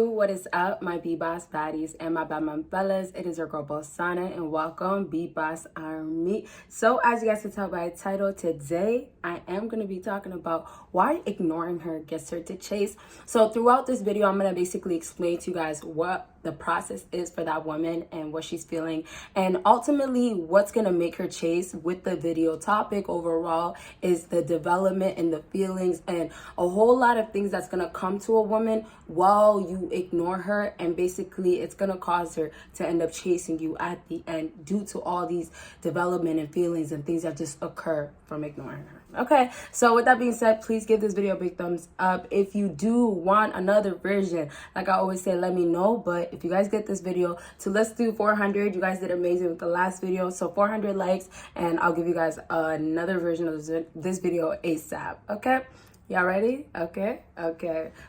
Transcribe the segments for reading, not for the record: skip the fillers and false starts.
What is up, my BBossBaddies and my bad mom fellas? It is your girl Bosana and welcome BBossArmy. So as you guys can tell by the title, today I am going to be talking about why ignoring her gets her to chase. So throughout this video, I'm going to basically explain to you guys what the process is for that woman and what she's feeling, and ultimately what's going to make her chase. With the video topic overall is the development and the feelings and a whole lot of things that's going to come to a woman while you ignore her, and basically it's going to cause her to end up chasing you at the end due to all these development and feelings and things that just occur from ignoring her. Okay, so with that being said, please give this video a big thumbs up. If you do want another version, like I always say, let me know. But if you guys get this video to, let's do 400. You guys did amazing with the last video, so 400 likes and I'll give you guys another version of this video ASAP. Okay, y'all ready? Okay.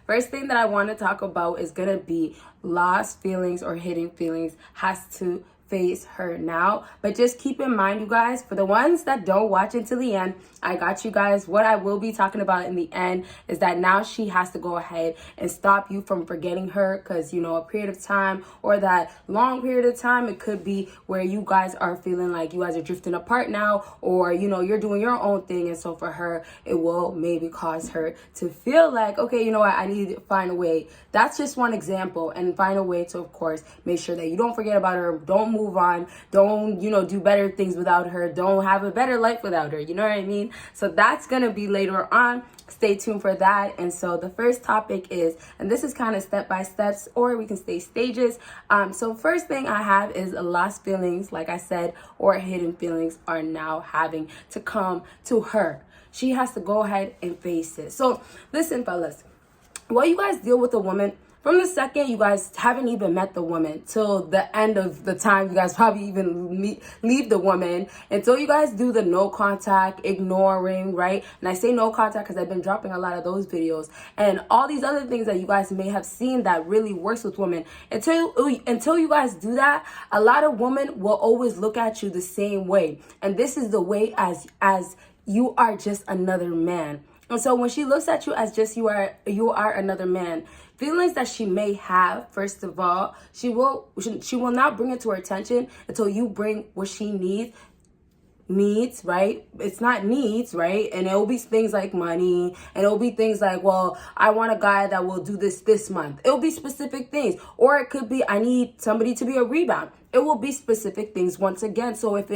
First thing that I want to talk about is gonna be lost feelings or hidden feelings has to face her now. But just keep in mind, you guys, for the ones that don't watch until the end, I got you guys. What I will be talking about in the end is that now she has to go ahead and stop you from forgetting her, because, you know, a period of time or that long period of time, it could be where you guys are feeling like you guys are drifting apart now, or, you know, you're doing your own thing. And so for her, it will maybe cause her to feel like, okay, you know what, I need to find a way. That's just one example, and find a way to, of course, make sure that you don't forget about her, don't move on, don't, you know, do better things without her, don't have a better life without her, you know what I mean? So that's gonna be later on. Stay tuned for that. And so the first topic is, and this is kind of step by steps, or we can say stages. So first thing I have is lost feelings, like I said, or hidden feelings are now having to come to her. She has to go ahead and face it. So listen, fellas, while you guys deal with a woman, from the second you guys haven't even met the woman till the end of the time you guys probably even leave the woman, until you guys do the no contact, ignoring, right? And I say no contact because I've been dropping a lot of those videos and all these other things that you guys may have seen that really works with women. Until you guys do that, a lot of women will always look at you the same way, and this is the way as you are just another man. And so when she looks at you as just you are another man, feelings that she may have, first of all, she will not bring it to her attention until you bring what she needs, right? It's not needs, right? And it will be things like money, and it will be things like, well, I want a guy that will do this month. It will be specific things. Or it could be, I need somebody to be a rebound. It will be specific things once again. So if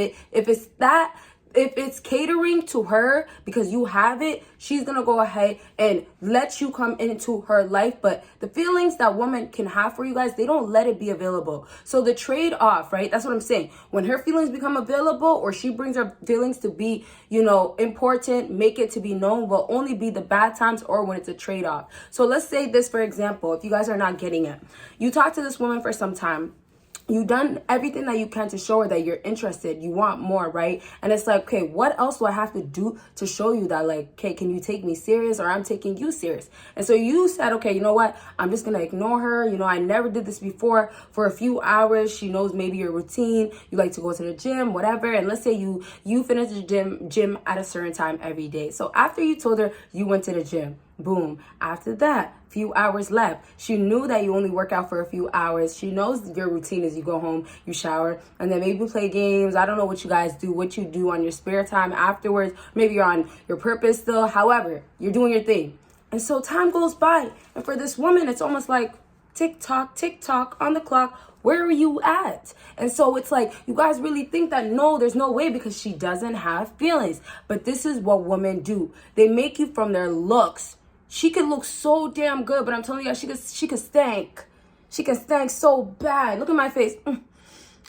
it's catering to her because you have it, she's going to go ahead and let you come into her life. But the feelings that woman can have for you guys, they don't let it be available. So the trade-off, right? That's what I'm saying. When her feelings become available, or she brings her feelings to be, you know, important, make it to be known, will only be the bad times or when it's a trade-off. So let's say this, for example, if you guys are not getting it. You talk to this woman for some time. You've done everything that you can to show her that you're interested, you want more, right? And it's like, okay, what else do I have to do to show you that, like, okay, can you take me serious, or I'm taking you serious? And so you said, okay, you know what? I'm just going to ignore her. You know, I never did this before for a few hours. She knows maybe your routine. You like to go to the gym, whatever. And let's say you finish the gym at a certain time every day. So after you told her you went to the gym, boom, after that, few hours left. She knew that you only work out for a few hours. She knows your routine is you go home, you shower, and then maybe play games. I don't know what you guys do, what you do on your spare time afterwards. Maybe you're on your purpose still. However, you're doing your thing. And so time goes by. And for this woman, it's almost like tick tock on the clock. Where are you at? And so it's like, you guys really think that, no, there's no way, because she doesn't have feelings. But this is what women do. They make you from their looks. She could look so damn good, but I'm telling you, she could stank. She can stank so bad. Look at my face.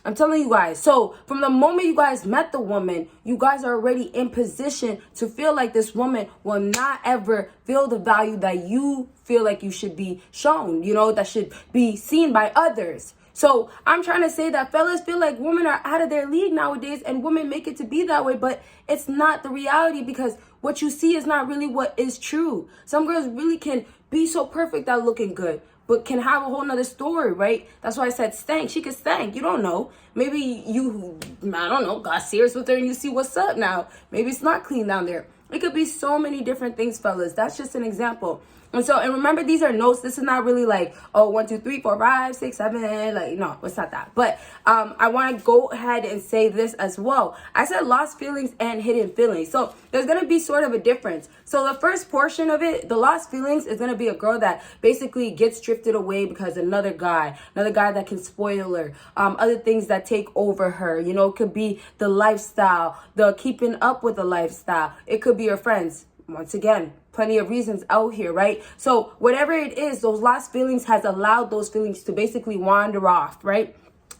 I'm telling you guys. So from the moment you guys met the woman, you guys are already in position to feel like this woman will not ever feel the value that you feel like you should be shown, you know, that should be seen by others. So I'm trying to say that fellas feel like women are out of their league nowadays, and women make it to be that way, but it's not the reality, because what you see is not really what is true. Some girls really can be so perfect at looking good, but can have a whole nother story, right? That's why I said stank. She could stank. You don't know. Maybe you, I don't know, got serious with her and you see what's up now. Maybe it's not clean down there. It could be so many different things, fellas. That's just an example. And remember, these are notes. This is not really like, oh, 1, 2, 3, 4, 5, 6, 7, like, no, it's not that. But I want to go ahead and say this as well. I said lost feelings and hidden feelings. So there's going to be sort of a difference. So the first portion of it, the lost feelings, is going to be a girl that basically gets drifted away because another guy that can spoil her, other things that take over her. You know, it could be the lifestyle, the keeping up with the lifestyle. It could be your friends. Once again, plenty of reasons out here, right? So whatever it is, those lost feelings has allowed those feelings to basically wander off, right?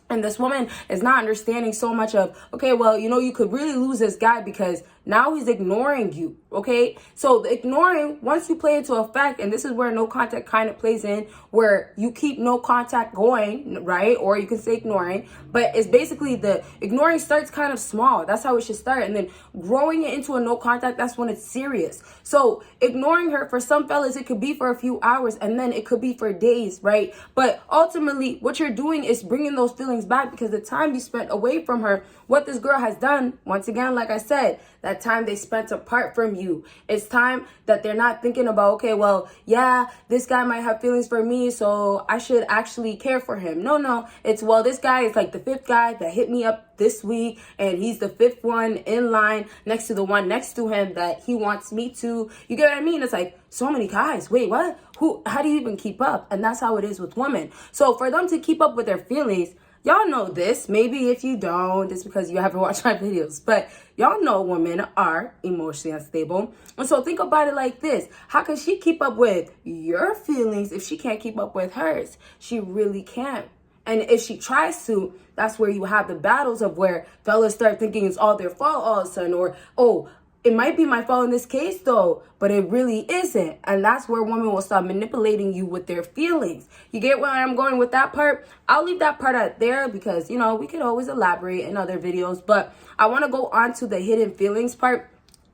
And this woman is not understanding so much of, okay, well, you know, you could really lose this guy because now he's ignoring you, okay? So the ignoring, once you play into effect, and this is where no contact kind of plays in, where you keep no contact going, right? Or you can say ignoring, but it's basically the ignoring starts kind of small. That's how it should start. And then growing it into a no contact, that's when it's serious. So ignoring her, for some fellas, it could be for a few hours, and then it could be for days, right? But ultimately, what you're doing is bringing those feelings back, because the time you spent away from her, what this girl has done, once again, like I said, that time they spent apart from you, it's time that they're not thinking about, okay, well, yeah, this guy might have feelings for me, so I should actually care for him. No, it's, well, this guy is like the 5th guy that hit me up this week, and he's the 5th one in line next to the one next to him that he wants me to. You get what I mean? It's like, so many guys. Wait, what? How do you even keep up? And that's how it is with women. So for them to keep up with their feelings, y'all know this. Maybe if you don't, it's because you haven't watched my videos. But y'all know women are emotionally unstable. And so think about it like this. How can she keep up with your feelings if she can't keep up with hers? She really can't. And if she tries to, that's where you have the battles of where fellas start thinking it's all their fault all of a sudden. Or, oh, it might be my fault in this case though, but it really isn't. And that's where women will start manipulating you with their feelings. You get where I'm going with that part? I'll leave that part out there because, you know, we could always elaborate in other videos. But I want to go on to the hidden feelings part.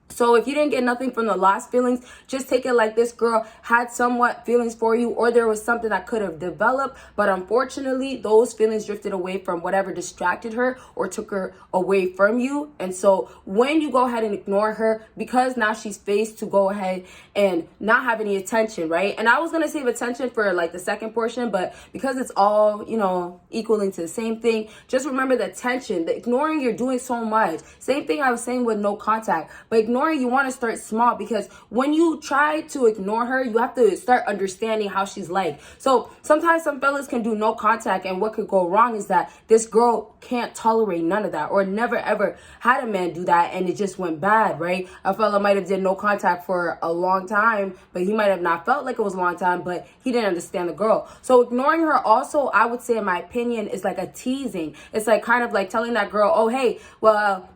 So if you didn't get nothing from the lost feelings, just take it like this girl had somewhat feelings for you, or there was something that could have developed, but unfortunately those feelings drifted away from whatever distracted her or took her away from you. And so when you go ahead and ignore her, because now she's faced to go ahead and not have any attention, right? And I was going to save attention for like the second portion, but because it's all, you know, equaling to the same thing, just remember the tension, the ignoring you're doing so much. Same thing I was saying with no contact, but ignoring, you want to start small, because when you try to ignore her, you have to start understanding how she's like. So sometimes some fellas can do no contact, and what could go wrong is that this girl can't tolerate none of that, or never ever had a man do that and it just went bad, right? A fella might have did no contact for a long time, but he might have not felt like it was a long time, but he didn't understand the girl. So ignoring her also, I would say in my opinion, is like a teasing. It's like kind of like telling that girl, oh, hey, well,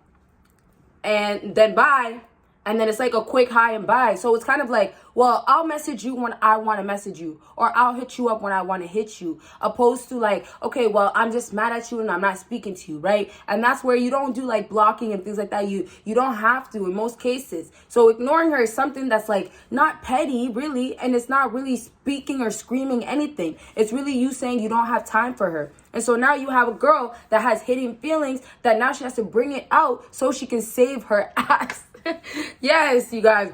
and then bye. And then it's like a quick hi and bye. So it's kind of like, well, I'll message you when I want to message you, or I'll hit you up when I want to hit you, opposed to like, okay, well, I'm just mad at you and I'm not speaking to you, right? And that's where you don't do like blocking and things like that. You don't have to in most cases. So ignoring her is something that's like not petty really, and it's not really speaking or screaming anything. It's really you saying you don't have time for her. And so now you have a girl that has hidden feelings that now she has to bring it out so she can save her ass. Yes, you guys,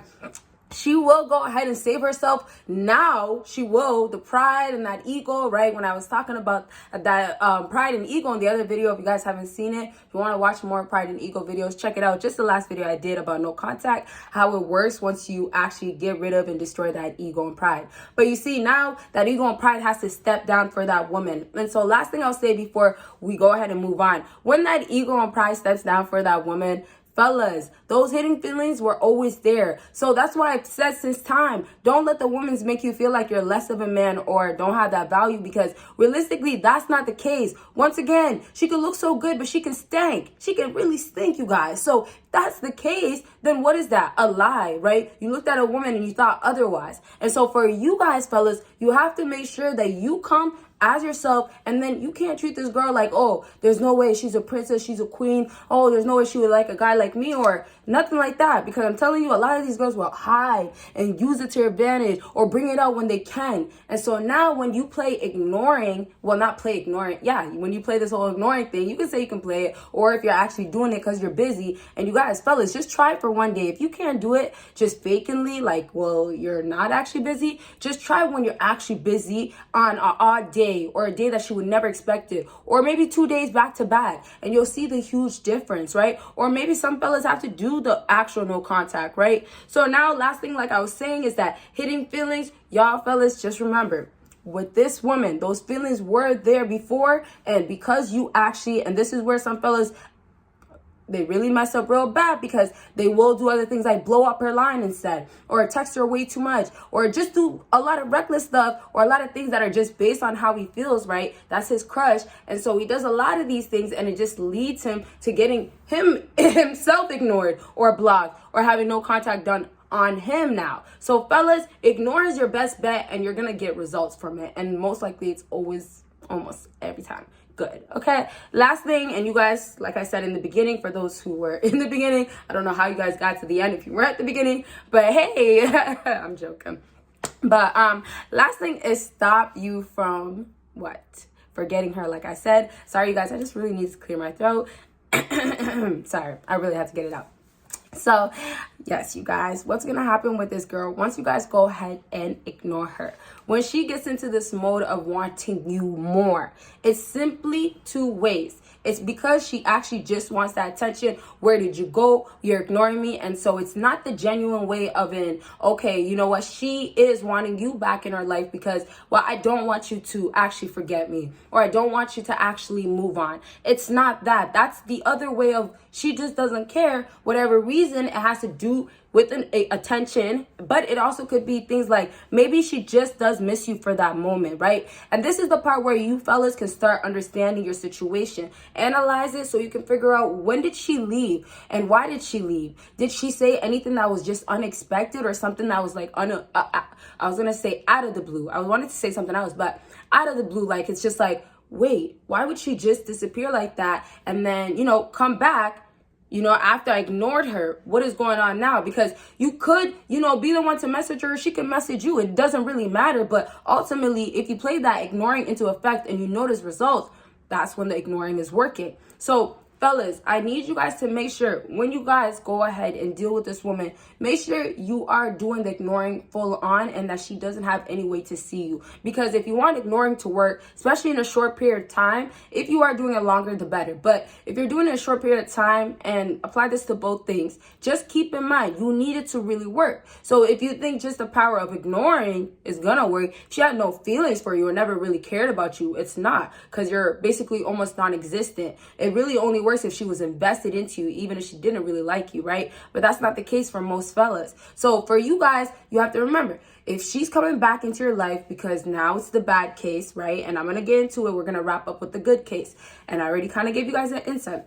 she will go ahead and save herself. Now she will. The pride and that ego, right? When I was talking about that pride and ego in the other video, if you guys haven't seen it, if you want to watch more pride and ego videos, check it out. Just the last video I did about no contact, how it works once you actually get rid of and destroy that ego and pride. But you see, now that ego and pride has to step down for that woman. And so last thing I'll say before we go ahead and move on, when that ego and pride steps down for that woman, fellas, those hidden feelings were always there. So that's why I've said since time, don't let the women's make you feel like you're less of a man or don't have that value, because realistically, that's not the case. Once again, she can look so good, but she can stink. She can really stink, you guys. So if that's the case, then what is that? A lie, right? You looked at a woman and you thought otherwise. And so for you guys, fellas, you have to make sure that you come as yourself, and then you can't treat this girl like, oh, there's no way she's a princess, she's a queen, oh, there's no way she would like a guy like me, or nothing like that. Because I'm telling you, a lot of these girls will hide and use it to their advantage or bring it out when they can. And so now when you play ignoring, well, not play ignoring, yeah, when you play this whole ignoring thing, you can say you can play it, or if you're actually doing it because you're busy and you got guys, fellas, just try it for one day. If you can't do it just vacantly, like, well, you're not actually busy, just try when you're actually busy on an odd day or a day that she would never expect it, or maybe 2 days back to back, and you'll see the huge difference, right? Or maybe some fellas have to do the actual no contact, right? So now, last thing, like I was saying, is that hitting feelings, y'all fellas, just remember, with this woman, those feelings were there before, and because you actually, and this is where some fellas, they really mess up real bad, because they will do other things like blow up her line instead, or text her way too much, or just do a lot of reckless stuff, or a lot of things that are just based on how he feels, right? That's his crush. And so he does a lot of these things, and it just leads him to getting himself ignored or blocked, or having no contact done on him now. So fellas, ignore is your best bet, and you're gonna get results from it, and most likely it's always, almost every time, good. Okay, last thing, and you guys, like I said in the beginning, for those who were in the beginning, I don't know how you guys got to the end if you were at the beginning, but hey, I'm joking. But last thing is stop you from what? Forgetting her. Like I said, sorry you guys, I just really need to clear my throat. Sorry, I really had to get it out. So yes, you guys, what's gonna happen with this girl, once you guys go ahead and ignore her, when she gets into this mode of wanting you more, it's simply two ways. It's because she actually just wants that attention. Where did you go? You're ignoring me. And so it's not the genuine way of okay, you know what? She is wanting you back in her life because, well, I don't want you to actually forget me, or I don't want you to actually move on. It's not that. That's the other way of, she just doesn't care. Whatever reason, it has to do with attention, but it also could be things like maybe she just does miss you for that moment, right? And this is the part where you fellas can start understanding your situation. Analyze it so you can figure out, when did she leave and why did she leave? Did she say anything that was just unexpected, or something that was like, I was gonna say out of the blue. I wanted to say something else, but out of the blue, like it's just like, wait, why would she just disappear like that and then, come back? After I ignored her, what is going on now? Because you could, be the one to message her. She can message you. It doesn't really matter. But ultimately, if you play that ignoring into effect and you notice results, that's when the ignoring is working. So fellas, I need you guys to make sure when you guys go ahead and deal with this woman, make sure you are doing the ignoring full on, and that she doesn't have any way to see you. Because if you want ignoring to work, especially in a short period of time, if you are doing it longer, the better. But if you're doing it in a short period of time, and apply this to both things, just keep in mind, you need it to really work. So if you think just the power of ignoring is gonna work, she had no feelings for you or never really cared about you, it's not, because you're basically almost non-existent. It really only works if she was invested into you, even if she didn't really like you, right? But that's not the case for most fellas. So for you guys, you have to remember, if she's coming back into your life, because now it's the bad case, right? And I'm going to get into it. We're going to wrap up with the good case. And I already kind of gave you guys an insight.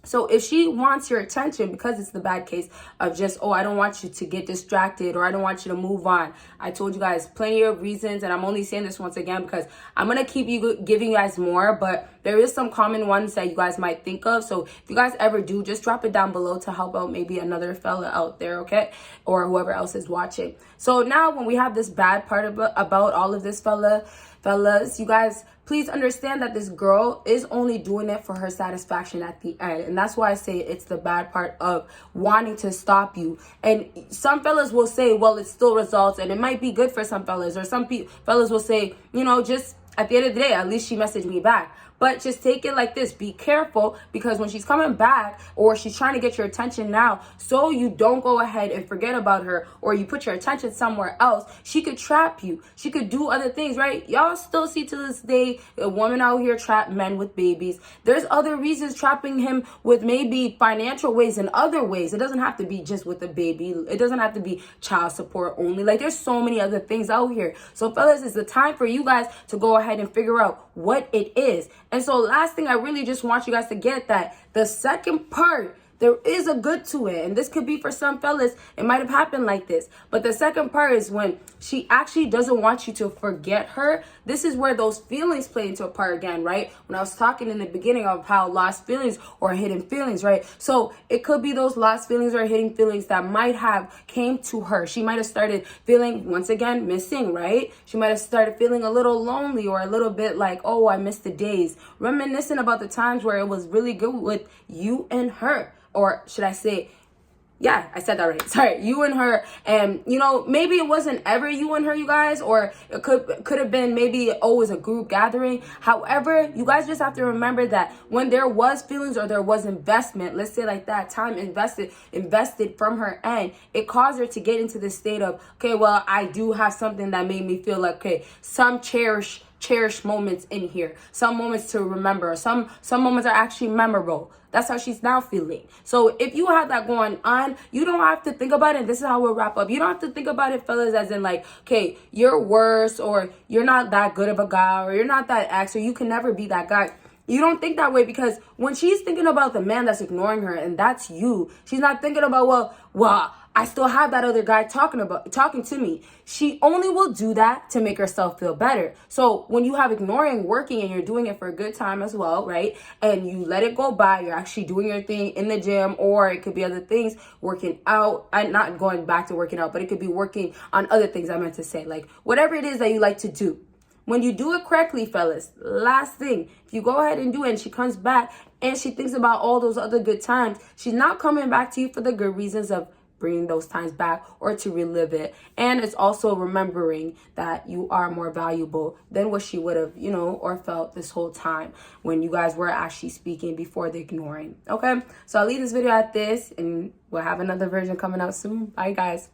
So if she wants your attention because it's the bad case of just, oh, I don't want you to get distracted, or I don't want you to move on. I told you guys plenty of reasons, and I'm only saying this once again because I'm going to keep giving you guys more, but there is some common ones that you guys might think of. So if you guys ever do, just drop it down below to help out maybe another fella out there, okay? Or whoever else is watching. So now when we have this bad part about all of this fellas, you guys, please understand that this girl is only doing it for her satisfaction at the end. And that's why I say it's the bad part of wanting to stop you. And some fellas will say, well, it still results, and it might be good for some fellas. Or some fellas will say, just at the end of the day, at least she messaged me back. But just take it like this. Be careful, because when she's coming back, or she's trying to get your attention now, so you don't go ahead and forget about her, or you put your attention somewhere else, she could trap you. She could do other things, right? Y'all still see to this day a woman out here trap men with babies. There's other reasons trapping him with maybe financial ways and other ways. It doesn't have to be just with a baby. It doesn't have to be child support only. Like, there's so many other things out here. So fellas, it's the time for you guys to go ahead and figure out what it is. And so last thing, I really just want you guys to get that the second part, there is a good to it. And this could be for some fellas, it might have happened like this. But the second part is when she actually doesn't want you to forget her. This is where those feelings play into a part again, right? When I was talking in the beginning of how lost feelings or hidden feelings, right? So it could be those lost feelings or hidden feelings that might have came to her. She might have started feeling, once again, missing, right? She might have started feeling a little lonely, or a little bit like, oh, I missed the days. Reminiscing about the times where it was really good with you and her. or should I say, yeah, I said that right. Sorry, you and her, and you know, maybe it wasn't ever you and her, you guys, or it could have been maybe always a group gathering. However, you guys just have to remember that when there was feelings or there was investment, let's say like that, time invested from her end, it caused her to get into this state of, okay, well, I do have something that made me feel like, okay, some cherished moments in here, some moments to remember, some moments are actually memorable. That's how she's now feeling. So if you have that going on, you don't have to think about it. This is how we'll wrap up. You don't have to think about it, fellas, as in like, okay, you're worse, or you're not that good of a guy, or you're not that ex, or you can never be that guy. You don't think that way, because when she's thinking about the man that's ignoring her, and that's you, she's not thinking about, well, I still have that other guy talking to me. She only will do that to make herself feel better. So when you have ignoring working and you're doing it for a good time as well, right? And you let it go by, you're actually doing your thing in the gym, or it could be other things, working out. I'm not going back to working out, but it could be working on other things I meant to say, like whatever it is that you like to do. When you do it correctly, fellas, last thing, if you go ahead and do it and she comes back and she thinks about all those other good times, she's not coming back to you for the good reasons of bringing those times back or to relive it. And it's also remembering that you are more valuable than what she would have, you know, or felt this whole time when you guys were actually speaking before the ignoring. Okay, so I'll leave this video at this, and we'll have another version coming out soon. Bye, guys.